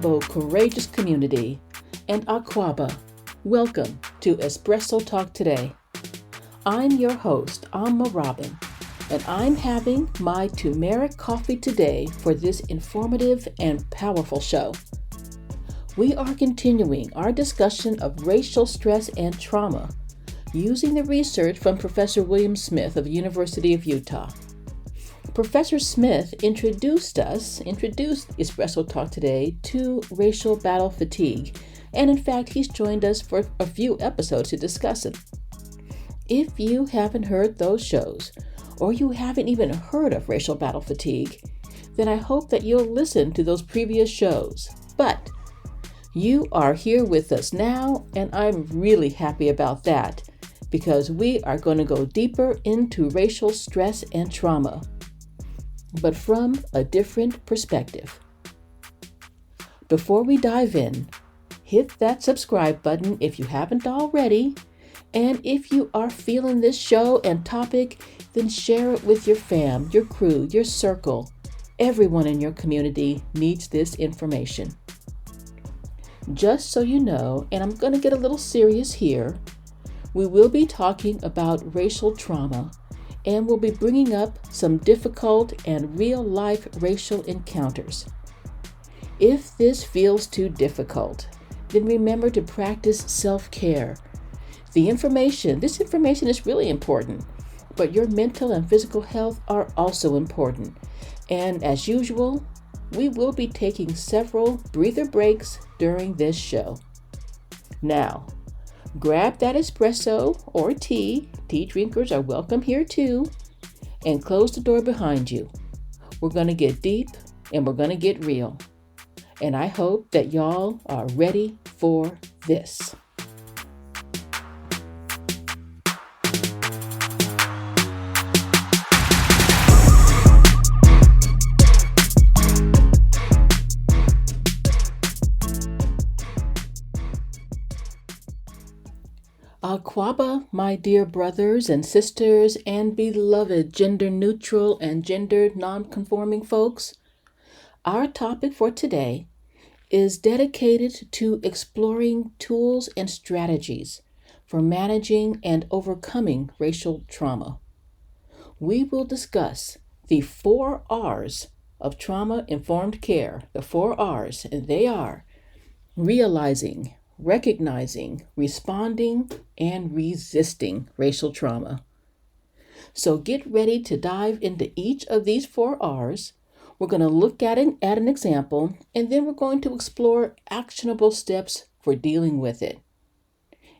incredible, courageous community, and Aquaba. Welcome to Espresso Talk Today. I'm your host, Amma Robin, and I'm having my turmeric coffee today for this informative and powerful show. We are continuing our discussion of racial stress and trauma using the research from Professor William Smith of the University of Utah. Professor Smith introduced Espresso Talk Today to racial battle fatigue, and in fact, he's joined us for a few episodes to discuss it. If you haven't heard those shows, or you haven't even heard of racial battle fatigue, then I hope that you'll listen to those previous shows. But you are here with us now, and I'm really happy about that, because we are going to go deeper into racial stress and trauma, but from a different perspective. Before we dive in, hit that subscribe button if you haven't already, and if you are feeling this show and topic, then share it with your fam, your crew, your circle. Everyone in your community needs this information. Just so you know, and I'm going to get a little serious here, we will be talking about racial trauma, and we'll be bringing up some difficult and real-life racial encounters. If this feels too difficult, then remember to practice self-care. This information is really important, but your mental and physical health are also important. And as usual, we will be taking several breather breaks during this show. Now, grab that espresso or tea. Tea drinkers are welcome here too. And close the door behind you. We're going to get deep and we're going to get real. And I hope that y'all are ready for this. Aquaba, my dear brothers and sisters and beloved gender-neutral and gender-non-conforming folks, our topic for today is dedicated to exploring tools and strategies for managing and overcoming racial trauma. We will discuss the 4 R's of trauma-informed care, the 4 R's, and they are realizing, recognizing, responding, and resisting racial trauma. So get ready to dive into each of these 4 R's. We're going to look at an example, and then we're going to explore actionable steps for dealing with it.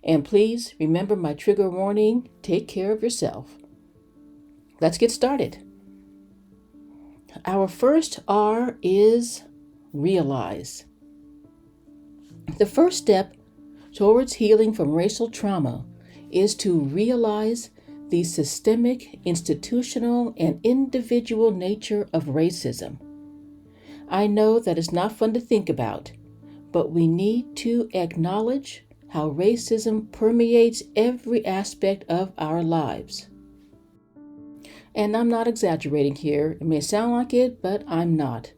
And please remember my trigger warning, take care of yourself. Let's get started. Our first R is realize. The first step towards healing from racial trauma is to realize the systemic, institutional, and individual nature of racism. I know that it's not fun to think about, but we need to acknowledge how racism permeates every aspect of our lives. And I'm not exaggerating here. It may sound like it, but I'm not.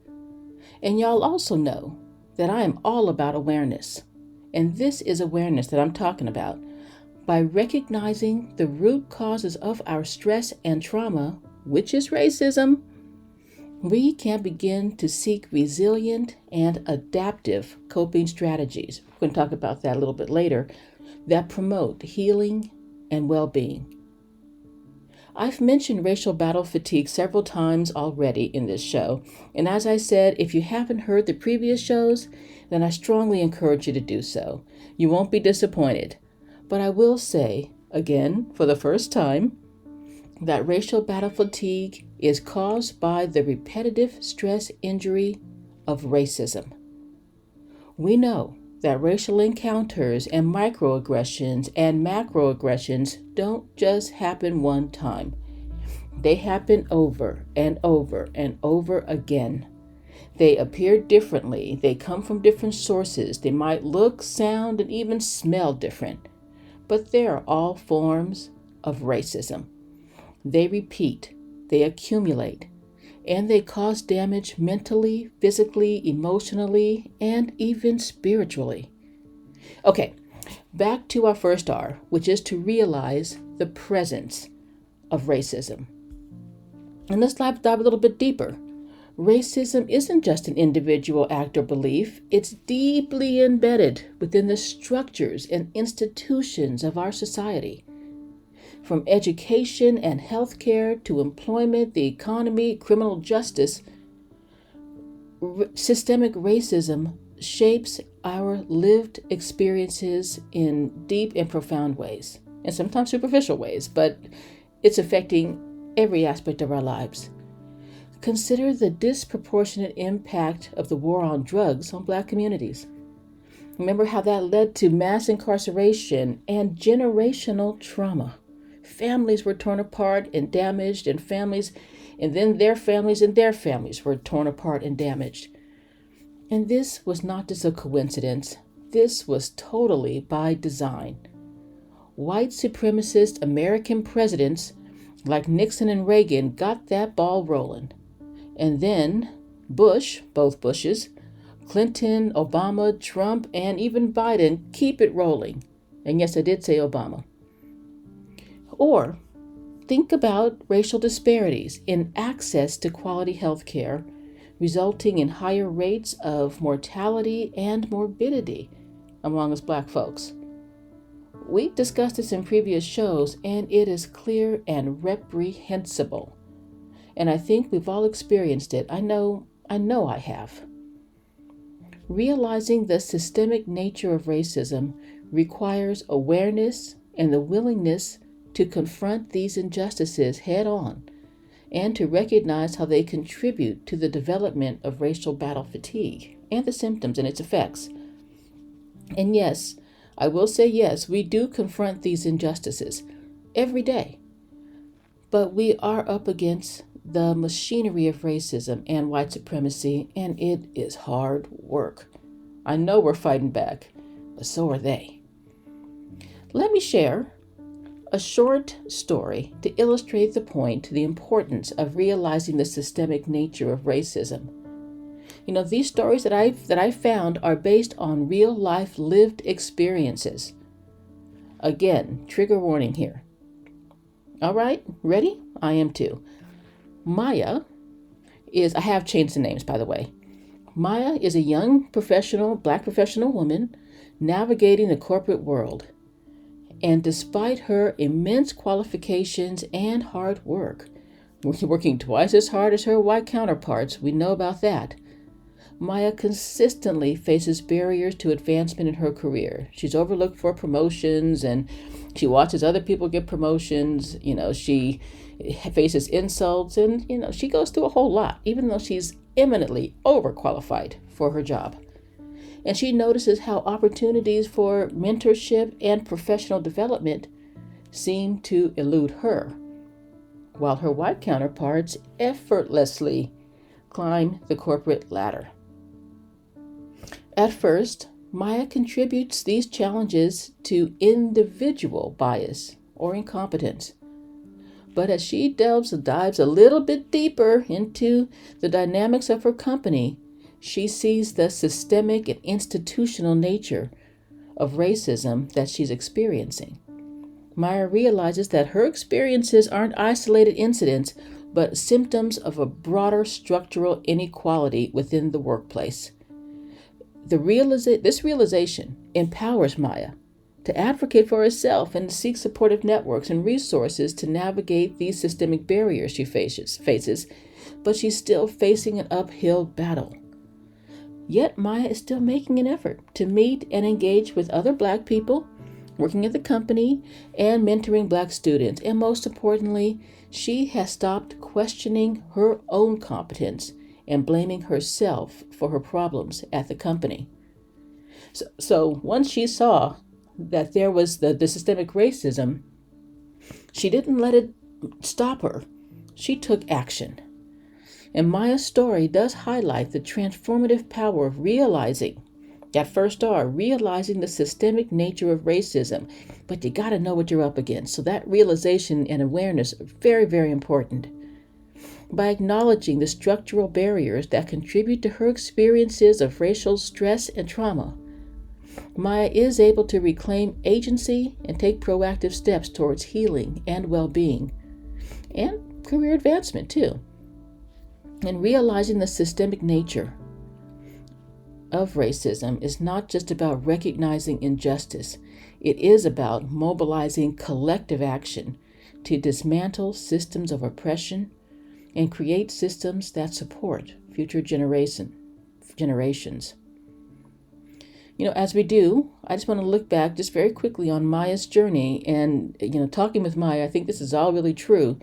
And y'all also know that I am all about awareness. And this is awareness that I'm talking about. By recognizing the root causes of our stress and trauma, which is racism, we can begin to seek resilient and adaptive coping strategies. We're going to talk about that a little bit later, that promote healing and well-being. I've mentioned racial battle fatigue several times already in this show, and as I said, if you haven't heard the previous shows, then I strongly encourage you to do so. You won't be disappointed. But I will say, again, for the first time, that racial battle fatigue is caused by the repetitive stress injury of racism. We know that racial encounters and microaggressions and macroaggressions don't just happen one time. They happen over and over and over again. They appear differently. They come from different sources. They might look, sound, and even smell different. But they are all forms of racism. They repeat. They accumulate. and they cause damage mentally, physically, emotionally, and even spiritually. Okay, back to our first R, which is to realize the presence of racism. And let's dive a little bit deeper. Racism isn't just an individual act or belief, it's deeply embedded within the structures and institutions of our society. From education and healthcare to employment, the economy, criminal justice, systemic racism shapes our lived experiences in deep and profound ways, and sometimes superficial ways, but it's affecting every aspect of our lives. Consider the disproportionate impact of the war on drugs on Black communities. Remember how that led to mass incarceration and generational trauma. Families were torn apart and damaged, and then their families were torn apart and damaged. And this was not just a coincidence. This was totally by design. White supremacist American presidents like Nixon and Reagan got that ball rolling. And then Bush, both Bushes, Clinton, Obama, Trump, and even Biden keep it rolling. And yes, I did say Obama. Or think about racial disparities in access to quality health care, resulting in higher rates of mortality and morbidity among us Black folks. We've discussed this in previous shows, and it is clear and reprehensible. And I think we've all experienced it. I know I have. Realizing the systemic nature of racism requires awareness and the willingness to confront these injustices head on and to recognize how they contribute to the development of racial battle fatigue and the symptoms and its effects. And yes, I will say yes, we do confront these injustices every day. But we are up against the machinery of racism and white supremacy, and it is hard work. I know we're fighting back, but so are they. Let me share a short story to illustrate the importance of realizing the systemic nature of racism. These stories that I found are based on real life lived experiences. Again, trigger warning here. All right, ready? I am too. Maya I have changed the names, by the way. Maya is a young Black professional woman navigating the corporate world. And despite her immense qualifications and hard work, working twice as hard as her white counterparts, we know about that, Maya consistently faces barriers to advancement in her career. She's overlooked for promotions, and she watches other people get promotions. She faces insults, and she goes through a whole lot, even though she's eminently overqualified for her job. And she notices how opportunities for mentorship and professional development seem to elude her, while her white counterparts effortlessly climb the corporate ladder. At first, Maya contributes these challenges to individual bias or incompetence. But as she dives a little bit deeper into the dynamics of her company, she sees the systemic and institutional nature of racism that she's experiencing. Maya realizes that her experiences aren't isolated incidents, but symptoms of a broader structural inequality within the workplace. This realization empowers Maya to advocate for herself and to seek supportive networks and resources to navigate these systemic barriers she faces, but she's still facing an uphill battle. Yet Maya is still making an effort to meet and engage with other Black people, working at the company, and mentoring Black students. And most importantly, she has stopped questioning her own competence and blaming herself for her problems at the company. So once she saw that there was the systemic racism, she didn't let it stop her. She took action. And Maya's story does highlight the transformative power of realizing the systemic nature of racism. But you got to know what you're up against. So that realization and awareness are very, very important. by acknowledging the structural barriers that contribute to her experiences of racial stress and trauma, Maya is able to reclaim agency and take proactive steps towards healing and well-being, and career advancement too. And realizing the systemic nature of racism is not just about recognizing injustice, it is about mobilizing collective action to dismantle systems of oppression and create systems that support future generations. As we do, I just want to look back just very quickly on Maya's journey. And, talking with Maya, I think this is all really true.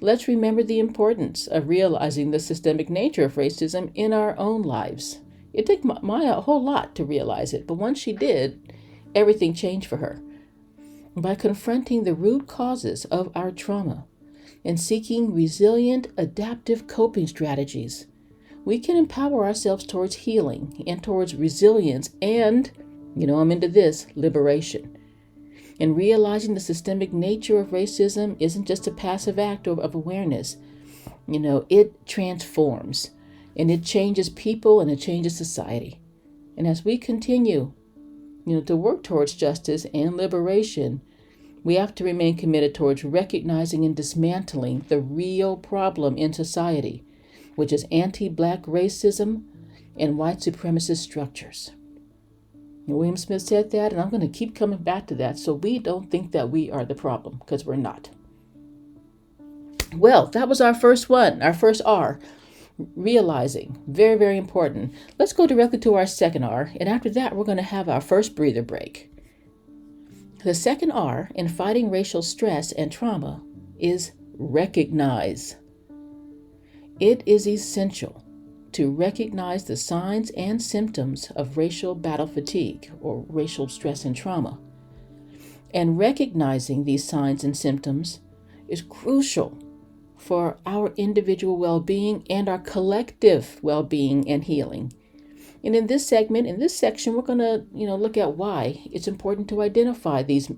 Let's remember the importance of realizing the systemic nature of racism in our own lives. It took Maya a whole lot to realize it, but once she did, everything changed for her. By confronting the root causes of our trauma and seeking resilient, adaptive coping strategies, we can empower ourselves towards healing and towards resilience and, I'm into this, liberation. And realizing the systemic nature of racism isn't just a passive act of awareness. It transforms and it changes people and it changes society. And as we continue, to work towards justice and liberation, we have to remain committed towards recognizing and dismantling the real problem in society, which is anti-Black racism and white supremacist structures. William Smith said that, and I'm going to keep coming back to that so we don't think that we are the problem, because we're not. Well, that was our first one, our first R, realizing. Very, very important. Let's go directly to our second R, and after that, we're going to have our first breather break. The second R in fighting racial stress and trauma is recognize. It is essential to recognize the signs and symptoms of racial battle fatigue or racial stress and trauma. And recognizing these signs and symptoms is crucial for our individual well-being and our collective well-being and healing. And in this section, we're going to, look at why it's important to identify these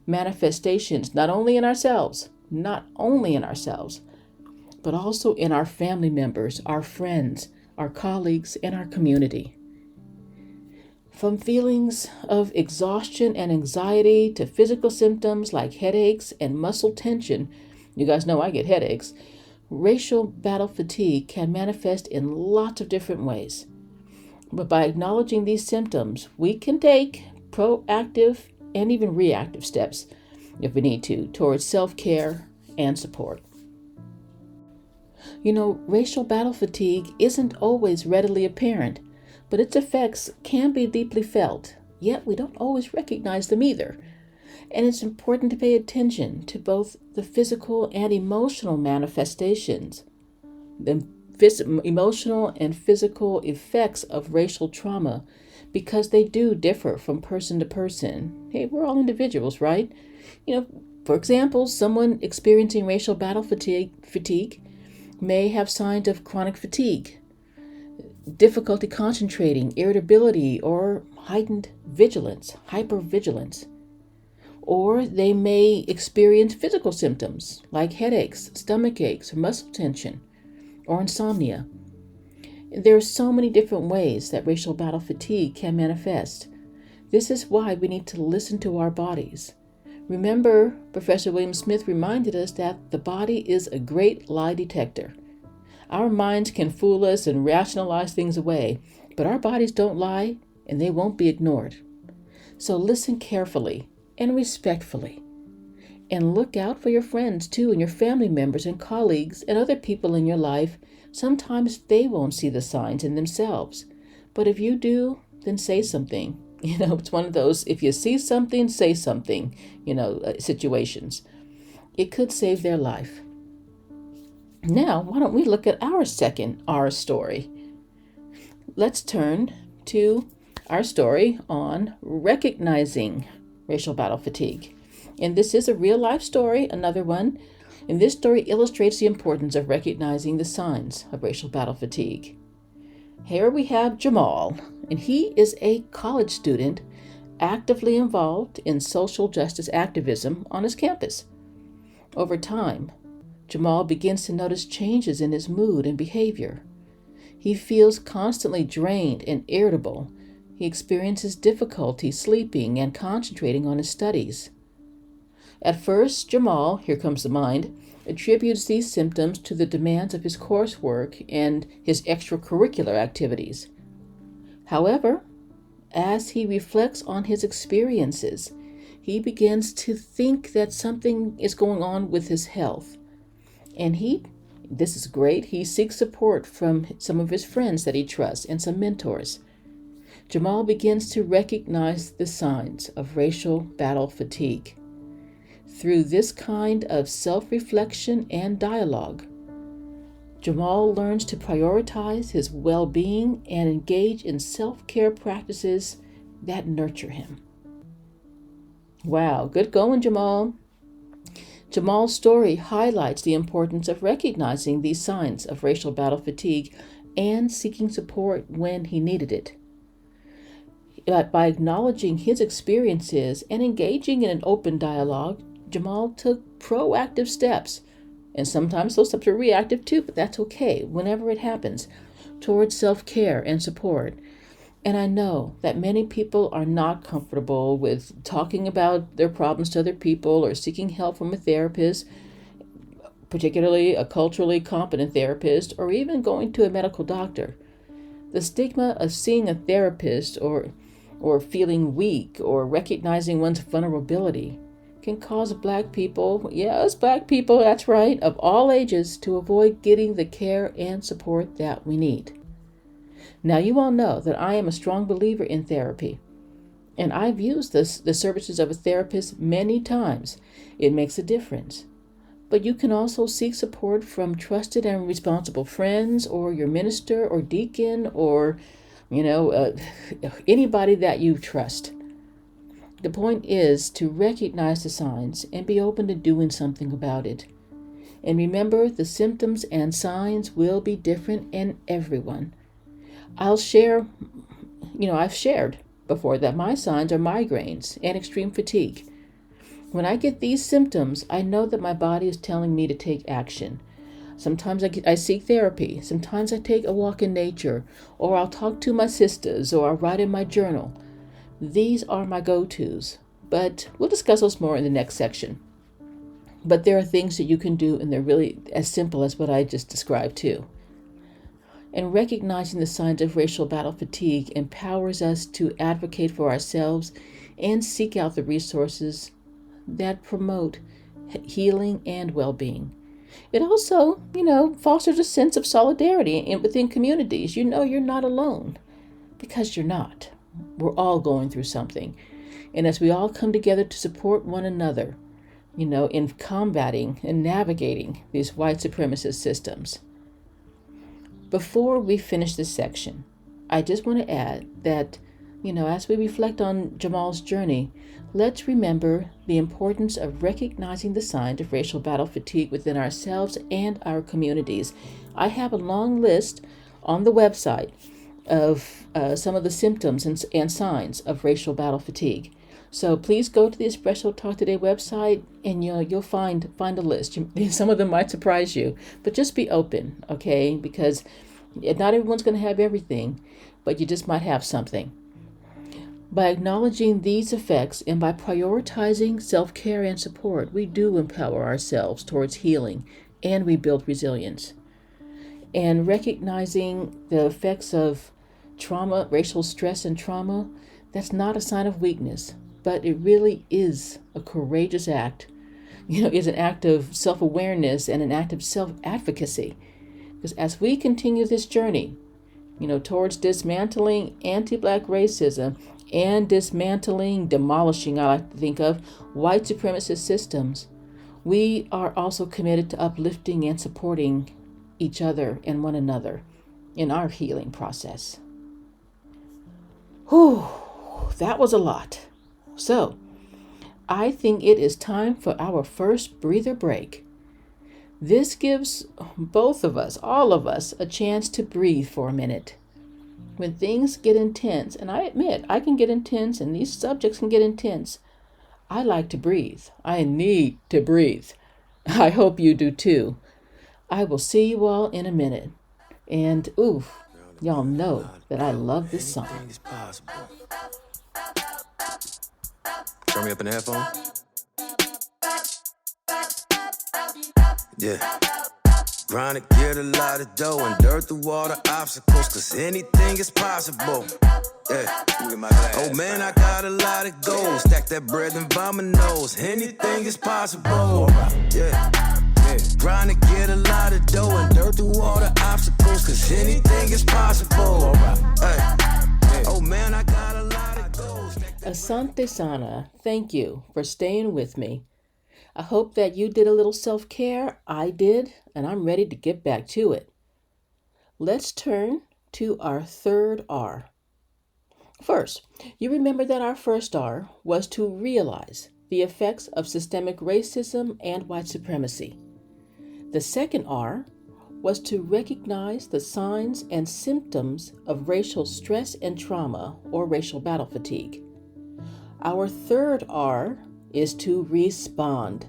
manifestations, not only in ourselves, but also in our family members, our friends, our colleagues, and our community. From feelings of exhaustion and anxiety to physical symptoms like headaches and muscle tension, you guys know I get headaches, racial battle fatigue can manifest in lots of different ways. But by acknowledging these symptoms, we can take proactive and even reactive steps, if we need to, towards self-care and support. Racial battle fatigue isn't always readily apparent, but its effects can be deeply felt, yet we don't always recognize them either. And it's important to pay attention to both the physical and emotional manifestations, the emotional and physical effects of racial trauma, because they do differ from person to person. Hey, we're all individuals, right? For example, someone experiencing racial battle fatigue may have signs of chronic fatigue, difficulty concentrating, irritability, or heightened vigilance, hypervigilance. Or they may experience physical symptoms like headaches, stomach aches, muscle tension, or insomnia. There are so many different ways that racial battle fatigue can manifest. This is why we need to listen to our bodies. Remember, Professor William Smith reminded us that the body is a great lie detector. Our minds can fool us and rationalize things away, but our bodies don't lie, and they won't be ignored. So listen carefully and respectfully. And look out for your friends too, and your family members and colleagues and other people in your life. Sometimes they won't see the signs in themselves. But if you do, then say something. It's one of those, if you see something, say something, situations. It could save their life. Now, why don't we look at our second R story? Let's turn to our story on recognizing racial battle fatigue. And this is a real life story, another one. And this story illustrates the importance of recognizing the signs of racial battle fatigue. Here we have Jamal, and he is a college student actively involved in social justice activism on his campus. Over time, Jamal begins to notice changes in his mood and behavior. He feels constantly drained and irritable. He experiences difficulty sleeping and concentrating on his studies. At first, Jamal, here comes the mind, attributes these symptoms to the demands of his coursework and his extracurricular activities. However, as he reflects on his experiences, he begins to think that something is going on with his health. And this is great, he seeks support from some of his friends that he trusts and some mentors. Jamal begins to recognize the signs of racial battle fatigue. Through this kind of self-reflection and dialogue, Jamal learns to prioritize his well-being and engage in self-care practices that nurture him. Wow, good going, Jamal. Jamal's story highlights the importance of recognizing these signs of racial battle fatigue and seeking support when he needed it. By acknowledging his experiences and engaging in an open dialogue, Jamal took proactive steps, and sometimes those steps are reactive too, but that's okay whenever it happens, towards self-care and support. And I know that many people are not comfortable with talking about their problems to other people or seeking help from a therapist, particularly a culturally competent therapist, or even going to a medical doctor. The stigma of seeing a therapist or feeling weak or recognizing one's vulnerability can cause Black people, yes, Black people, that's right, of all ages, to avoid getting the care and support that we need. Now, you all know that I am a strong believer in therapy, and I've used the services of a therapist many times. It makes a difference. But you can also seek support from trusted and responsible friends or your minister or deacon or, anybody that you trust. The point is to recognize the signs and be open to doing something about it. And remember, the symptoms and signs will be different in everyone. I've shared before that my signs are migraines and extreme fatigue. When I get these symptoms, I know that my body is telling me to take action. Sometimes I seek therapy. Sometimes I take a walk in nature, or I'll talk to my sisters, or I'll write in my journal. These are my go-tos, but we'll discuss those more in the next section. But there are things that you can do, and they're really as simple as what I just described too. And recognizing the signs of racial battle fatigue empowers us to advocate for ourselves and seek out the resources that promote healing and well-being. It also, fosters a sense of solidarity within communities. You're not alone, because you're not. We're all going through something. And as we all come together to support one another, in combating and navigating these white supremacist systems. Before we finish this section, I just want to add that, as we reflect on Jamal's journey, let's remember the importance of recognizing the signs of racial battle fatigue within ourselves and our communities. I have a long list on the website of some of the symptoms and signs of racial battle fatigue. So please go to the Espresso Talk Today website, and you'll find a list. Some of them might surprise you, but just be open, okay? Because not everyone's going to have everything, but you just might have something. By acknowledging these effects and by prioritizing self-care and support, we do empower ourselves towards healing and we build resilience. And recognizing the effects of trauma, racial stress and trauma, that's not a sign of weakness, but it really is a courageous act. Is an act of self-awareness and an act of self-advocacy. Because as we continue this journey, towards dismantling anti-Black racism and demolishing, I like to think of, white supremacist systems, we are also committed to uplifting and supporting each other and one another in our healing process. Whew, that was a lot. So, I think it is time for our first breather break. This gives both of us, all of us, a chance to breathe for a minute. When things get intense, and I admit I can get intense and these subjects can get intense, I like to breathe. I need to breathe. I hope you do too. I will see you all in a minute. And oof, y'all know that I love this song. Anything is possible. Turn me up in the headphones. Yeah. Trying to get a lot of dough and dirt through all the obstacles, cause anything is possible. Yeah. Oh man, I got a lot of goals. Stack that bread and by my nose. Anything is possible. Yeah. Trying to get a lot of dough and dirt through all the obstacles, cause anything is possible. Hey. Oh man, I got a lot of goals. Asante Sana, thank you for staying with me. I hope that you did a little self-care. I did, and I'm ready to get back to it. Let's turn to our third R. First, you remember that our first R was to realize the effects of systemic racism and white supremacy. The second R was to recognize the signs and symptoms of racial stress and trauma or racial battle fatigue. Our third R is to respond.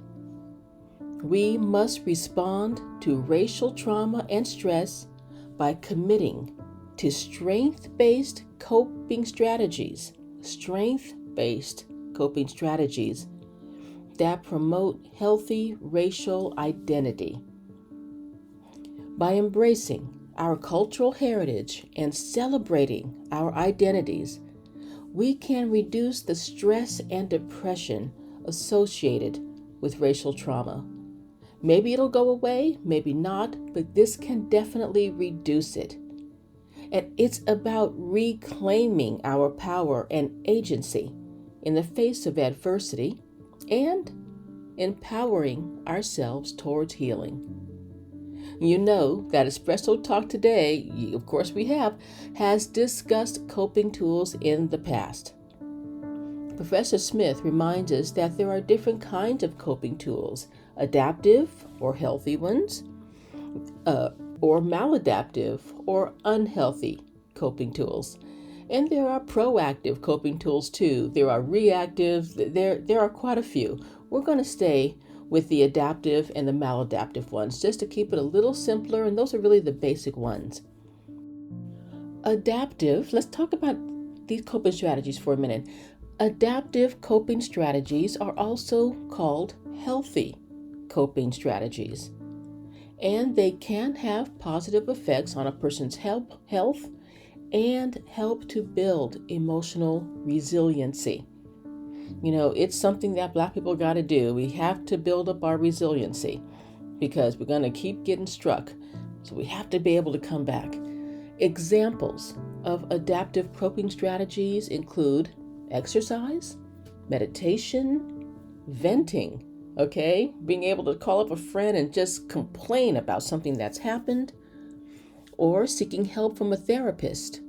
We must respond to racial trauma and stress by committing to strength-based coping strategies that promote healthy racial identity. By embracing our cultural heritage and celebrating our identities, we can reduce the stress and depression associated with racial trauma. Maybe it'll go away, maybe not, but this can definitely reduce it. And it's about reclaiming our power and agency in the face of adversity and empowering ourselves towards healing. You know that Espresso Talk today, of course we have, has discussed coping tools in the past. Professor Smith reminds us that there are different kinds of coping tools, adaptive or healthy ones, or maladaptive or unhealthy coping tools. And there are proactive coping tools too. There are reactive, there are quite a few. We're going to stay with the adaptive and the maladaptive ones just to keep it a little simpler, and those are really the basic ones. Adaptive, let's talk about these coping strategies for a minute. Adaptive coping strategies are also called healthy coping strategies, and they can have positive effects on a person's health and help to build emotional resiliency. You know, it's something that Black people got to do. We have to build up our resiliency because we're going to keep getting struck. So we have to be able to come back. Examples of adaptive coping strategies include exercise, meditation, venting, okay? Being able to call up a friend and just complain about something that's happened, or seeking help from a therapist.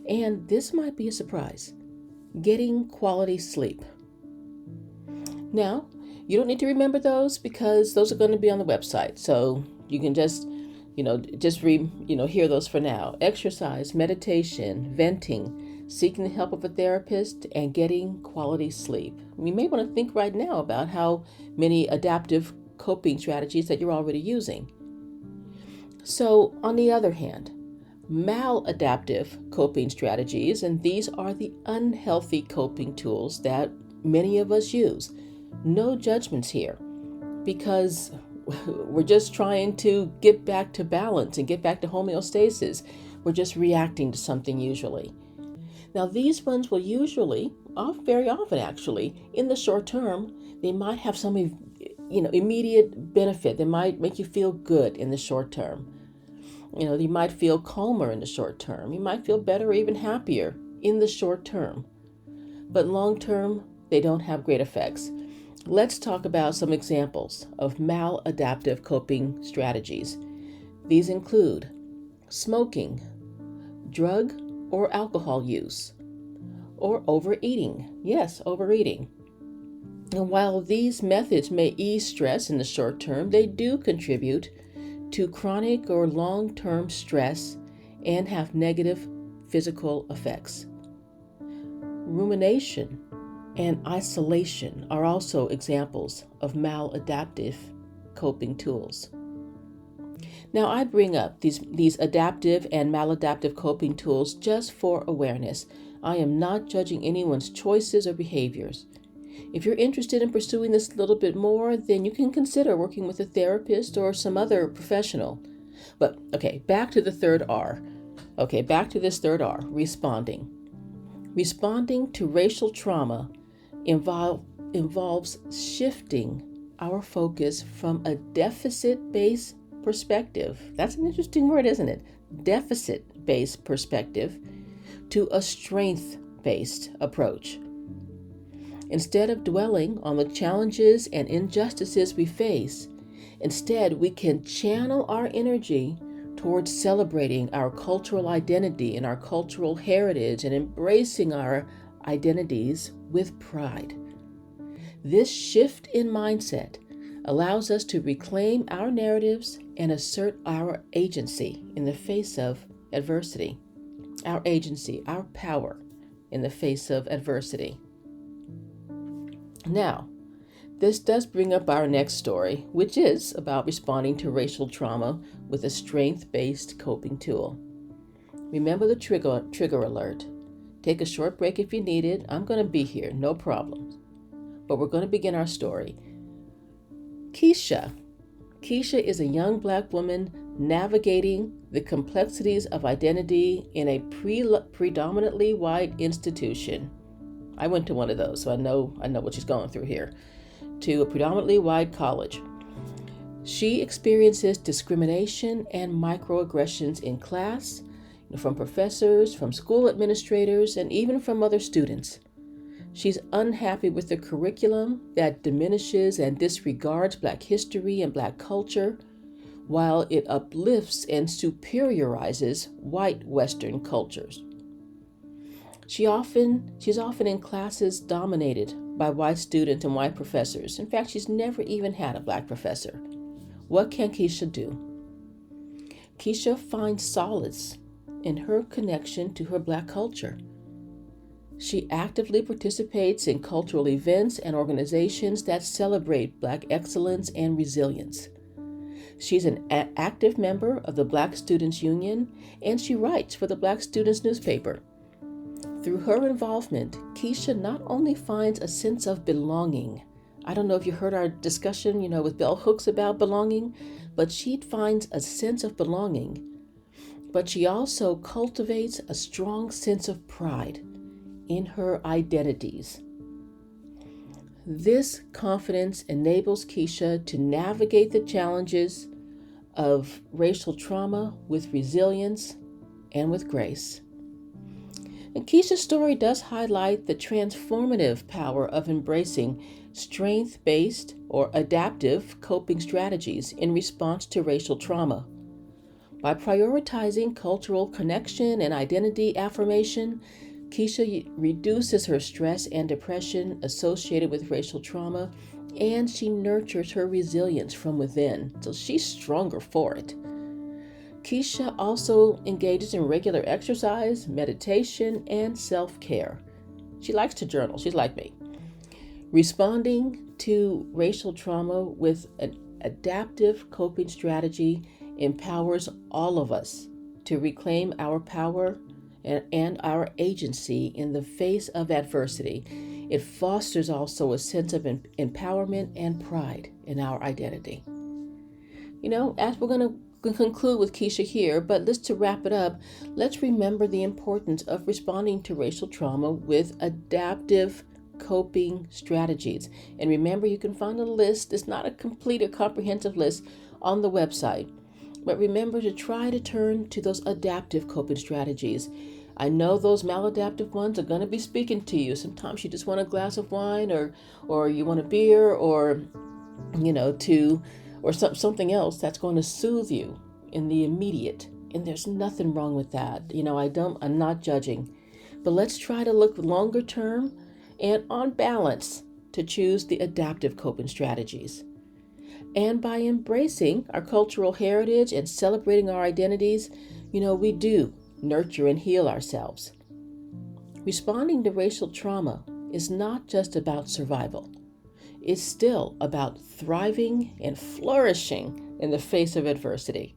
And this might be a surprise, getting quality sleep. Now, you don't need to remember those because those are going to be on the website. So you can just hear those for now. Exercise, meditation, venting, seeking the help of a therapist, and getting quality sleep. You may want to think right now about how many adaptive coping strategies that you're already using. So, on the other hand, maladaptive coping strategies, and these are the unhealthy coping tools that many of us use. No judgments here, because we're just trying to get back to balance and get back to homeostasis. We're just reacting to something usually. Now, these ones will usually, very often actually, in the short term, they might have some immediate benefit. They might make you feel good in the short term. You might feel calmer in the short term. You might feel better or even happier in the short term. But long term, they don't have great effects. Let's talk about some examples of maladaptive coping strategies. These include smoking, drug or alcohol use, or overeating. Yes, overeating. And while these methods may ease stress in the short term, they do contribute to chronic or long-term stress and have negative physical effects. Rumination and isolation are also examples of maladaptive coping tools. Now, I bring up these adaptive and maladaptive coping tools just for awareness. I am not judging anyone's choices or behaviors. If you're interested in pursuing this a little bit more, then you can consider working with a therapist or some other professional. But okay, back to the third R. Okay, back to this third R, responding. Responding to racial trauma involves shifting our focus from a deficit-based perspective. That's an interesting word, isn't it? Deficit-based perspective to a strength-based approach. Instead of dwelling on the challenges and injustices we face, instead we can channel our energy towards celebrating our cultural identity and our cultural heritage and embracing our identities with pride. This shift in mindset allows us to reclaim our narratives and assert our agency in the face of adversity. Our agency, our power in the face of adversity. Now, this does bring up our next story, which is about responding to racial trauma with a strength-based coping tool. Remember the trigger alert. Take a short break if you need it. I'm going to be here, no problem. But we're going to begin our story. Keisha is a young Black woman navigating the complexities of identity in a predominantly white institution. I went to one of those, so I know what she's going through here. To a predominantly white college. She experiences discrimination and microaggressions in class, from professors, from school administrators, and even from other students. She's unhappy with the curriculum that diminishes and disregards Black history and Black culture, while it uplifts and superiorizes white Western cultures. She's often in classes dominated by white students and white professors. In fact, she's never even had a Black professor. What can Keisha do? Keisha finds solace in her connection to her Black culture. She actively participates in cultural events and organizations that celebrate Black excellence and resilience. She's an active member of the Black Students Union, and she writes for the Black Students newspaper. Through her involvement, Keisha not only finds a sense of belonging. I don't know if you heard our discussion, with Bell Hooks about belonging, but she finds a sense of belonging. But she also cultivates a strong sense of pride in her identities. This confidence enables Keisha to navigate the challenges of racial trauma with resilience and with grace. And Keisha's story does highlight the transformative power of embracing strength-based or adaptive coping strategies in response to racial trauma. By prioritizing cultural connection and identity affirmation, Keisha reduces her stress and depression associated with racial trauma, and she nurtures her resilience from within, so she's stronger for it. Keisha also engages in regular exercise, meditation, and self-care. She likes to journal. She's like me. Responding to racial trauma with an adaptive coping strategy empowers all of us to reclaim our power and our agency in the face of adversity. It fosters also a sense of empowerment and pride in our identity. As we're going to conclude with Keisha here, but to wrap it up, let's remember the importance of responding to racial trauma with adaptive coping strategies. And remember, you can find a list. It's not a complete or comprehensive list on the website. But remember to try to turn to those adaptive coping strategies. I know those maladaptive ones are going to be speaking to you. Sometimes you just want a glass of wine or you want a beer or something else that's going to soothe you in the immediate. And there's nothing wrong with that. I'm not judging. But let's try to look longer term and on balance to choose the adaptive coping strategies. And by embracing our cultural heritage and celebrating our identities, we do nurture and heal ourselves. Responding to racial trauma is not just about survival. is still about thriving and flourishing in the face of adversity.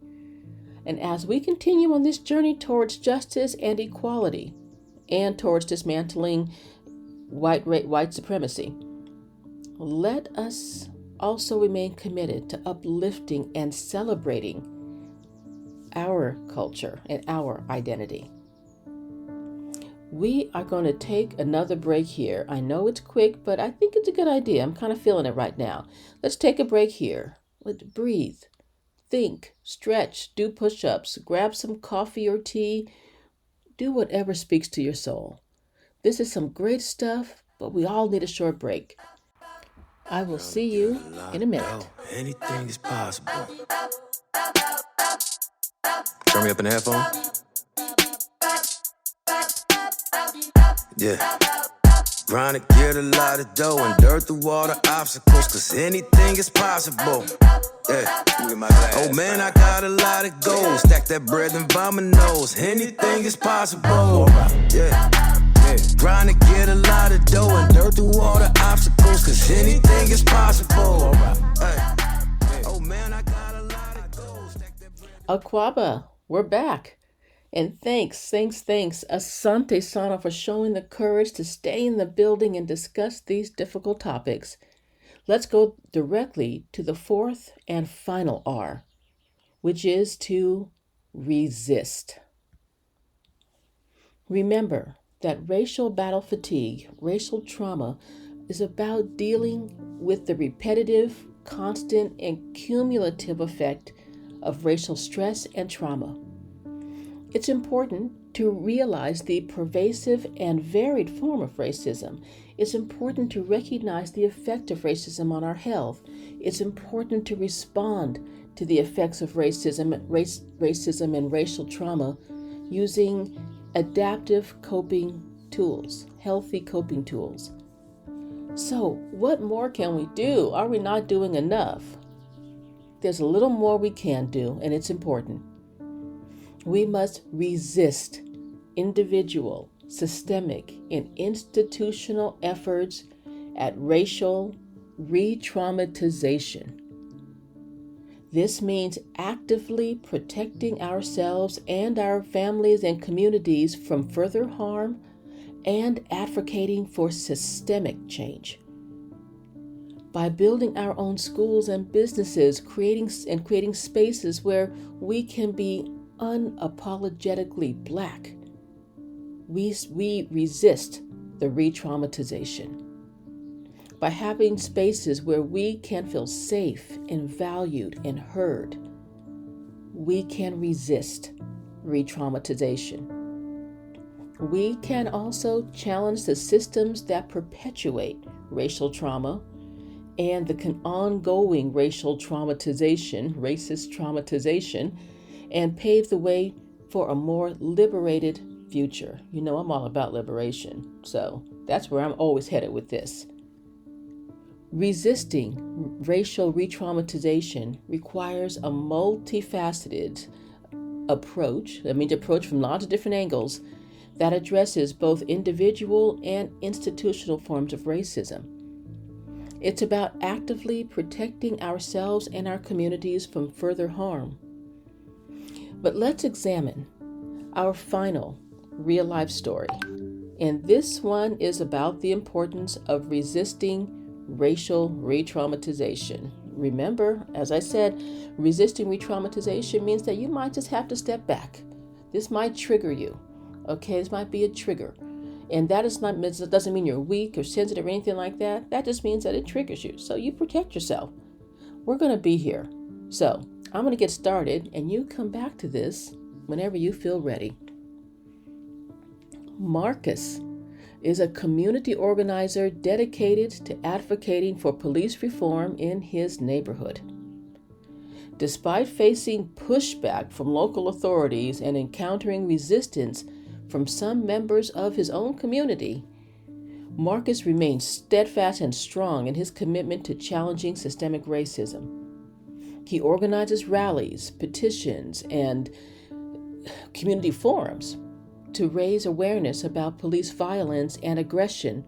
And as we continue on this journey towards justice and equality, and towards dismantling white supremacy, let us also remain committed to uplifting and celebrating our culture and our identity. We are going to take another break here. I know it's quick, but I think it's a good idea. I'm kind of feeling it right now. Let's take a break here. Let's breathe, think, stretch, do push-ups, grab some coffee or tea, do whatever speaks to your soul. This is some great stuff, but we all need a short break. I will see you in a minute. Anything is possible. Turn me up in the headphone. Yeah. Grind to get a lot of dough and dirt through all the obstacles, cause anything is possible. Yeah. Oh man, I got a lot of goals. Stack that bread and dominoes. Anything is possible. Yeah. Grind to get a lot of dough and dirt through all the obstacles, cause anything is possible. Oh man, I got a lot of goals. Aquaba, we're back. And thanks, Asante Sana, for showing the courage to stay in the building and discuss these difficult topics. Let's go directly to the fourth and final R, which is to resist. Remember that racial battle fatigue, racial trauma, is about dealing with the repetitive, constant, and cumulative effect of racial stress and trauma. It's important to realize the pervasive and varied form of racism. It's important to recognize the effect of racism on our health. It's important to respond to the effects of racism and racial trauma using adaptive coping tools, healthy coping tools. So, what more can we do? Are we not doing enough? There's a little more we can do, and it's important. We must resist individual, systemic, and institutional efforts at racial re-traumatization. This means actively protecting ourselves and our families and communities from further harm and advocating for systemic change. By building our own schools and businesses, creating spaces where we can be unapologetically Black, we resist the re-traumatization. By having spaces where we can feel safe and valued and heard, we can resist re-traumatization. We can also challenge the systems that perpetuate racial trauma and the ongoing racial traumatization, racist traumatization, and pave the way for a more liberated future. You know, I'm all about liberation, so that's where I'm always headed with this. Resisting racial re-traumatization requires a multifaceted approach, approach from lots of different angles that addresses both individual and institutional forms of racism. It's about actively protecting ourselves and our communities from further harm. But let's examine our final real-life story. And this one is about the importance of resisting racial re-traumatization. Remember, as I said, resisting re-traumatization means that you might just have to step back. This might trigger you. Okay, this might be a trigger. And that doesn't mean you're weak or sensitive or anything like that. That just means that it triggers you. So you protect yourself. We're going to be here. So I'm going to get started, and you come back to this whenever you feel ready. Marcus is a community organizer dedicated to advocating for police reform in his neighborhood. Despite facing pushback from local authorities and encountering resistance from some members of his own community, Marcus remains steadfast and strong in his commitment to challenging systemic racism. He organizes rallies, petitions, and community forums to raise awareness about police violence and aggression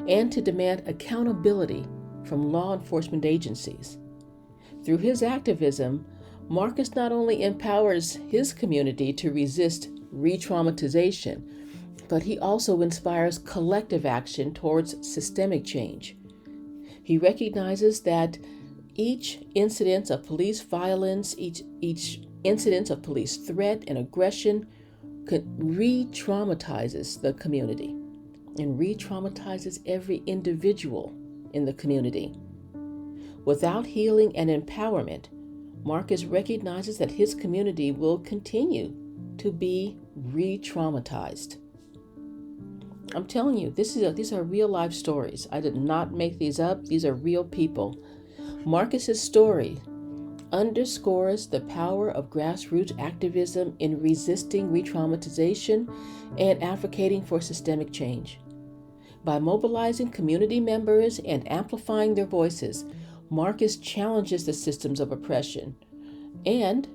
and to demand accountability from law enforcement agencies. Through his activism, Marcus not only empowers his community to resist re-traumatization, but he also inspires collective action towards systemic change. He recognizes that each incident of police violence, each incident of police threat and aggression re-traumatizes the community and re-traumatizes every individual in the community. Without healing and empowerment, Marcus recognizes that his community will continue to be re-traumatized. I'm telling you, these are real life stories. I did not make these up. These are real people. Marcus's story underscores the power of grassroots activism in resisting re-traumatization and advocating for systemic change. By mobilizing community members and amplifying their voices, Marcus challenges the systems of oppression, and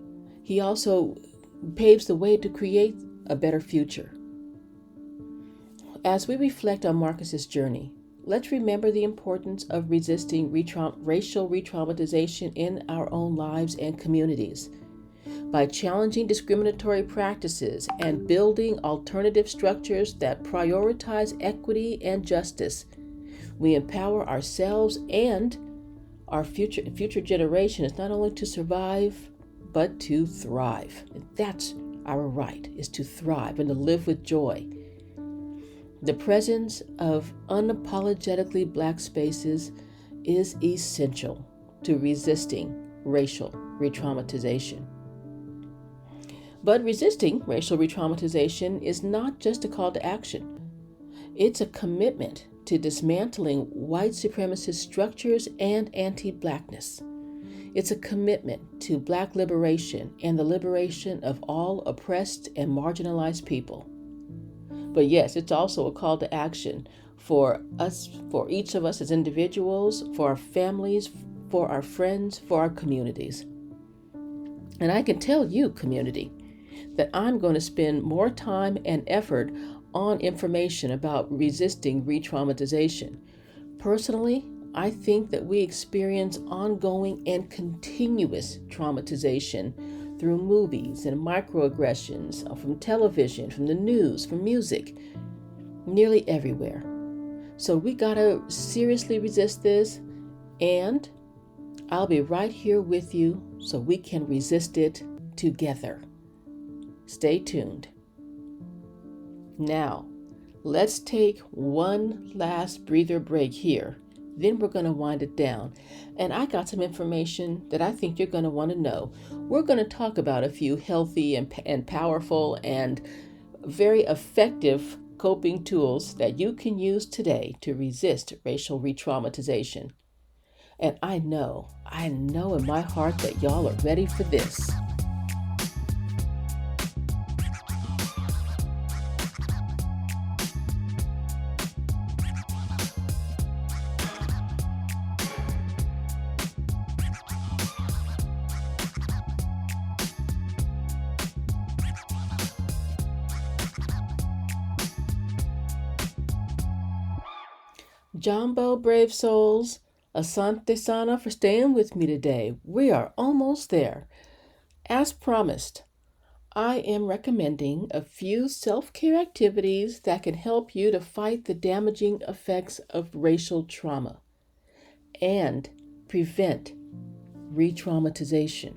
he also paves the way to create a better future. As we reflect on Marcus's journey, let's remember the importance of resisting racial re-traumatization in our own lives and communities. By challenging discriminatory practices and building alternative structures that prioritize equity and justice, we empower ourselves and our future generations not only to survive, but to thrive. And that's our right, is to thrive and to live with joy. The presence of unapologetically Black spaces is essential to resisting racial re-traumatization. But resisting racial re-traumatization is not just a call to action. It's a commitment to dismantling white supremacist structures and anti-Blackness. It's a commitment to Black liberation and the liberation of all oppressed and marginalized people. But yes, it's also a call to action for us, for each of us as individuals, for our families, for our friends, for our communities. And I can tell you, community, that I'm going to spend more time and effort on information about resisting re-traumatization. Personally, I think that we experience ongoing and continuous traumatization through movies and microaggressions from television, from the news, from music, nearly everywhere. So we gotta seriously resist this, and I'll be right here with you so we can resist it together. Stay tuned. Now, let's take one last breather break here. Then we're going to wind it down. And I got some information that I think you're going to want to know. We're going to talk about a few healthy and powerful and very effective coping tools that you can use today to resist racial re-traumatization. And I know in my heart that y'all are ready for this. Jumbo brave souls, asante sana for staying with me today. We are almost there. As promised, I am recommending a few self-care activities that can help you to fight the damaging effects of racial trauma and prevent re-traumatization.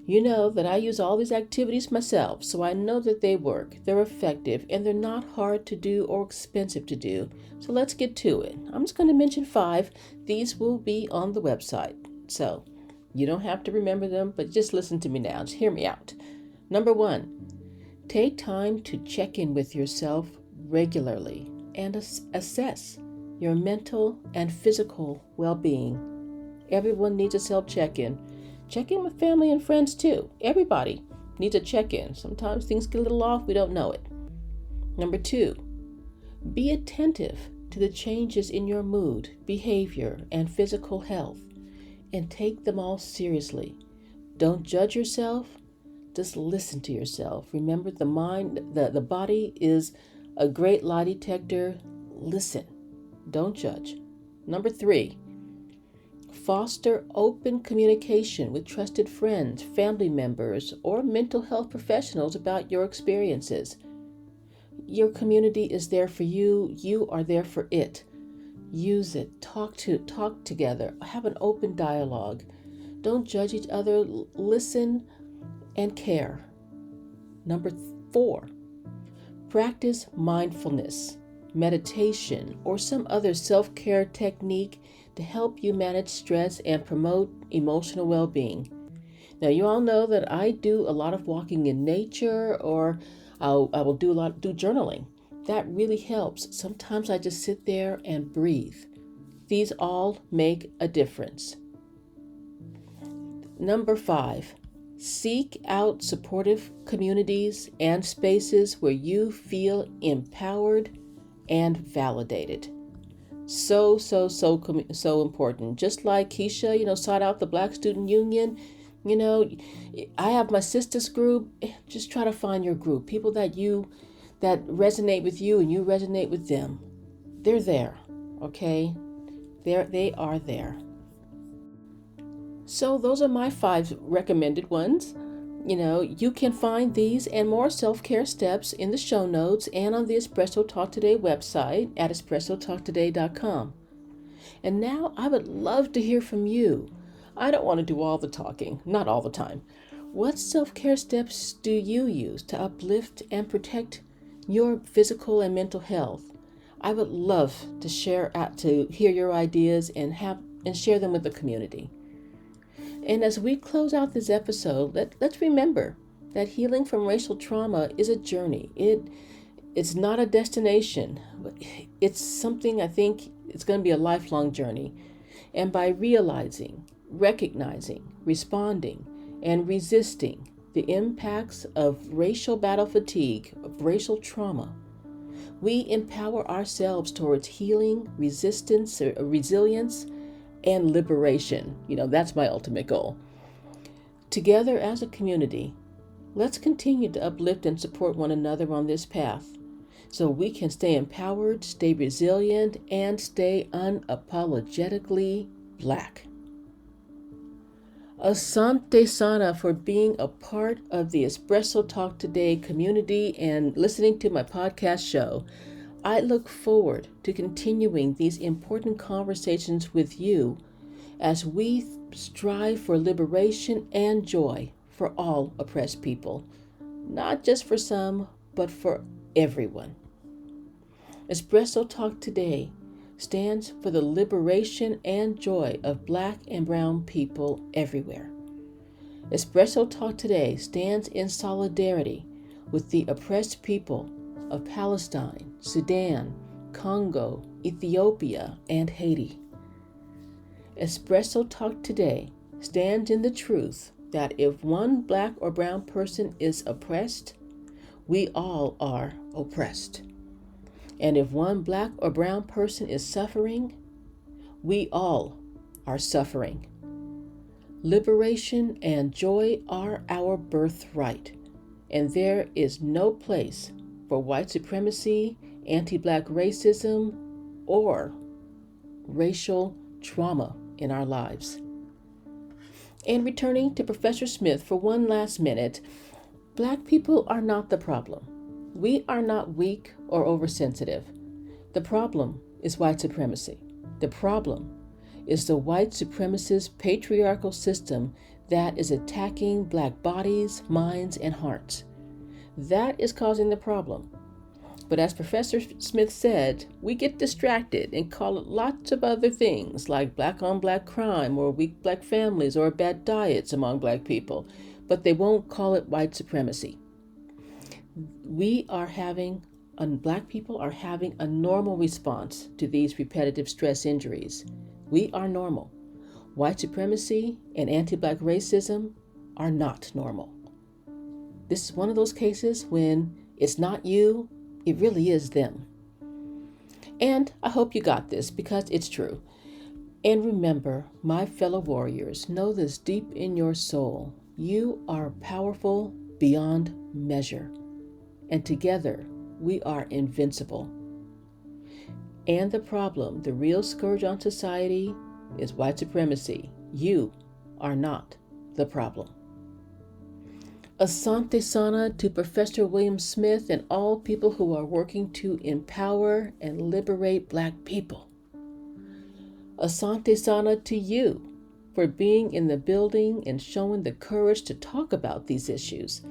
You know that I use all these activities myself, so I know that they work, they're effective, and they're not hard to do or expensive to do. So let's get to it. I'm just going to mention 5. These will be on the website. So you don't have to remember them, but just listen to me now. Just hear me out. Number 1, take time to check in with yourself regularly and assess your mental and physical well-being. Everyone needs a self-check-in. Check in with family and friends too. Everybody needs a check-in. Sometimes things get a little off, we don't know it. Number 2, be attentive to the changes in your mood, behavior, and physical health, and take them all seriously. Don't judge yourself, just listen to yourself. Remember, the body is a great lie detector. Listen, don't judge. Number 3, foster open communication with trusted friends, family members, or mental health professionals about your experiences. Your community is there for you. You are there for it. Use it. Talk together. Have an open dialogue. Don't judge each other. Listen and care. Number 4, practice mindfulness, meditation, or some other self-care technique to help you manage stress and promote emotional well-being. Now, you all know that I do a lot of walking in nature, or I will do journaling. That really helps. Sometimes I just sit there and breathe. These all make a difference. Number 5, seek out supportive communities and spaces where you feel empowered and validated. So important. Just like Keisha, sought out the Black Student Union. I have my sisters group. Just try to find your group. People that resonate with you and you resonate with them. They're there, okay? They are there. So those are my 5 recommended ones. You can find these and more self-care steps in the show notes and on the Espresso Talk Today website at espressotalktoday.com. And now I would love to hear from you. I don't want to do all the talking, not all the time. What self-care steps do you use to uplift and protect your physical and mental health? I would love to hear your ideas and share them with the community. And as we close out this episode, let's remember that healing from racial trauma is a journey. It's not a destination. It's something, I think it's going to be a lifelong journey. And by realizing, recognizing, responding, and resisting the impacts of racial battle fatigue, of racial trauma, we empower ourselves towards healing, resilience, and liberation. That's my ultimate goal. Together as a community, let's continue to uplift and support one another on this path so we can stay empowered, stay resilient, and stay unapologetically Black. Asante Sana for being a part of the Espresso Talk Today community and listening to my podcast show. I look forward to continuing these important conversations with you as we strive for liberation and joy for all oppressed people, not just for some, but for everyone. Espresso Talk Today stands for the liberation and joy of Black and brown people everywhere. Espresso Talk Today stands in solidarity with the oppressed people of Palestine, Sudan, Congo, Ethiopia, and Haiti. Espresso Talk Today stands in the truth that if one Black or brown person is oppressed, we all are oppressed. And if one Black or brown person is suffering, we all are suffering. Liberation and joy are our birthright, and there is no place for white supremacy, anti-Black racism, or racial trauma in our lives. And returning to Professor Smith for one last minute, Black people are not the problem. We are not weak or oversensitive. The problem is white supremacy. The problem is the white supremacist patriarchal system that is attacking Black bodies, minds, and hearts. That is causing the problem. But as Professor Smith said, we get distracted and call it lots of other things like Black on Black crime or weak Black families or bad diets among Black people, but they won't call it white supremacy. Black people are having a normal response to these repetitive stress injuries. We are normal. White supremacy and anti-Black racism are not normal. This is one of those cases when it's not you, it really is them. And I hope you got this because it's true. And remember, my fellow warriors, know this deep in your soul. You are powerful beyond measure. And together, we are invincible. And the problem, the real scourge on society, is white supremacy. You are not the problem. Asante Sana to Professor William Smith and all people who are working to empower and liberate Black people. Asante Sana to you for being in the building and showing the courage to talk about these issues.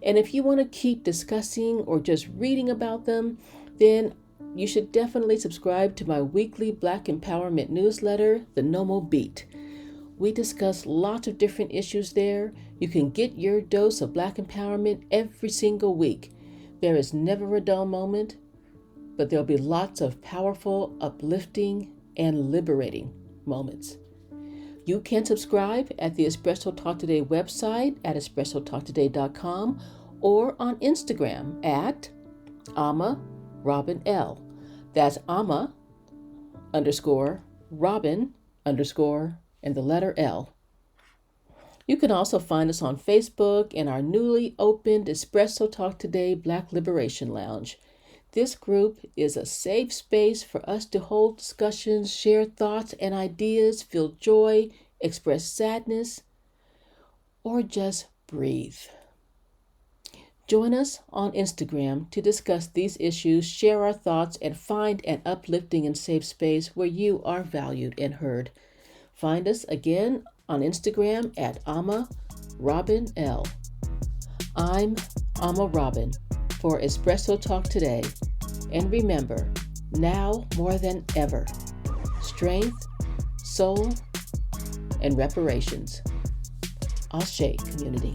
And if you want to keep discussing or just reading about them, then you should definitely subscribe to my weekly Black Empowerment newsletter, The Nomo Beat. We discuss lots of different issues there. You can get your dose of Black empowerment every single week. There is never a dull moment, but there'll be lots of powerful, uplifting, and liberating moments. You can subscribe at the Espresso Talk Today website at espressotalktoday.com or on Instagram at Ama Robin L. That's Ama _ Robin _ and the letter L. You can also find us on Facebook in our newly opened Espresso Talk Today Black Liberation Lounge. This group is a safe space for us to hold discussions, share thoughts and ideas, feel joy, express sadness, or just breathe. Join us on Instagram to discuss these issues, share our thoughts, and find an uplifting and safe space where you are valued and heard. Find us again on Instagram at Ama Robin L. I'm Ama Robin for Espresso Talk Today. And remember, now more than ever, strength, soul, and reparations. Ashe, community.